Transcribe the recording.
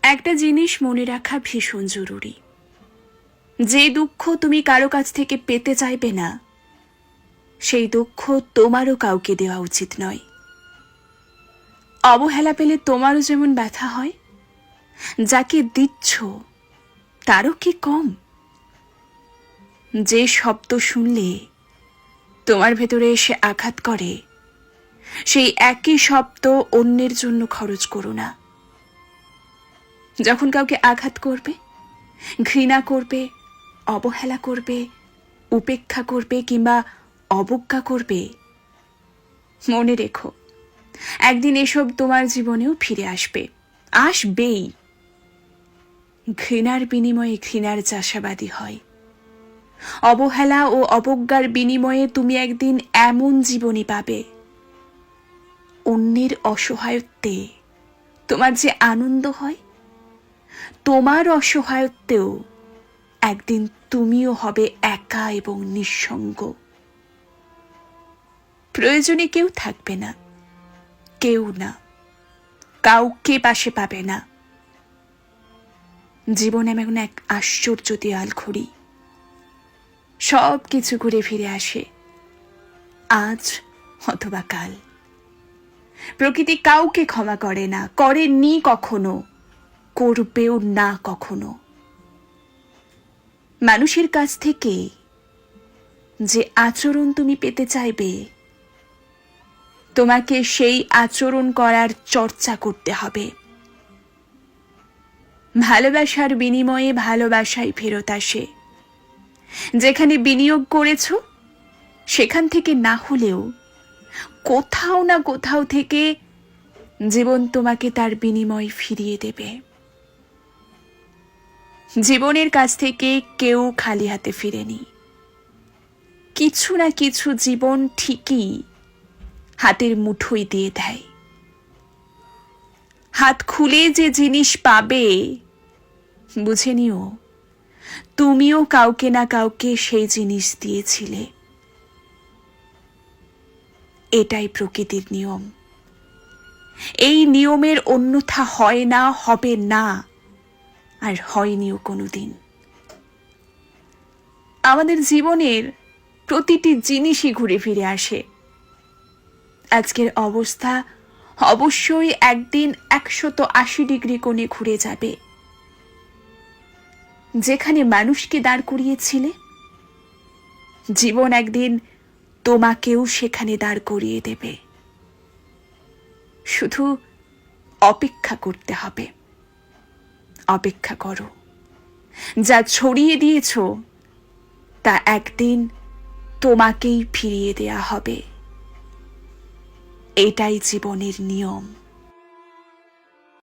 একটা জিনিস মনে রাখা ভীষণ জরুরি। যে দুঃখ তুমি কারো কাছ থেকে পেতে চাইবে না, সেই দুঃখ তোমারও কাউকে দেওয়া উচিত নয়। অবহেলা পেলে তোমারও যেমন ব্যথা হয়, যাকে দিচ্ছ তারও কি কম? যে শব্দ শুনলে তোমার ভেতরে এসে আঘাত করে, সেই একই শব্দ অন্যের জন্য খরচ করো না। যখন কাউকে আঘাত করবে, ঘৃণা করবে, অবহেলা করবে, উপেক্ষা করবে কিংবা অবজ্ঞা করবে, মনে রেখো একদিন এসব তোমার জীবনেও ফিরে আসবে, আসবেই। ঘৃণার বিনিময়ে ঘৃণার চাষাবাদী হয়। অবহেলা ও অবজ্ঞার বিনিময়ে তুমি একদিন এমন জীবনই পাবে, অন্যের অসহায়ত্বে তোমার যে আনন্দ হয়, তোমার অসহায়ত্বেও একদিন তুমিও হবে একা এবং নিঃসঙ্গ। প্রয়োজনে কেউ থাকবে না, কেউ না, কাউকে পাশে পাবে না। জীবন এমন এক আশ্চর্য দেয়াল ঘড়ি, সব কিছু ঘুরে ফিরে আসে, আজ অথবা কাল। প্রকৃতি কাউকে ক্ষমা করে না, করেনি কখনো, করবেও না কখনো। মানুষের কাছ থেকে যে আচরণ তুমি পেতে চাইবে, তোমাকে সেই আচরণ করার চর্চা করতে হবে। ভালোবাসার বিনিময়ে ভালোবাসাই ফেরত আসে। যেখানে বিনিয়োগ করেছ, সেখান থেকে না হলেও কোথাও না কোথাও থেকে জীবন তোমাকে তার বিনিময় ফিরিয়ে দেবে। জীবনের কাছ থেকে কেউ খালি হাতে ফিরেনি। কিছু না কিছু জীবন ঠিকই হাতের মুঠোয় দিয়ে দেয়। হাত খুলে যে জিনিস পাবে, বুঝে নিও তুমিও কাউকে না কাউকে সেই জিনিস দিয়েছিলে। এটাই প্রকৃতির নিয়ম। এই নিয়মের অন্যথা হয় না, হবে না, আর হয়নিও কোনোদিন। আমাদের জীবনের প্রতিটি জিনিসই ঘুরে ফিরে আসে। আজকের অবস্থা অবশ্যই একদিন 180 ডিগ্রি কোণে ঘুরে যাবে। যেখানে মানুষকে দাঁড় করিয়েছিলে, জীবন একদিন তোমাকেও সেখানে দাঁড় করিয়ে দেবে। শুধু অপেক্ষা করতে হবে। অপেক্ষা করো। যা ছড়িয়ে দিয়েছ তা একদিন তোমাকেই ফিরিয়ে দেয়া হবে। এটাই জীবনের নিয়ম।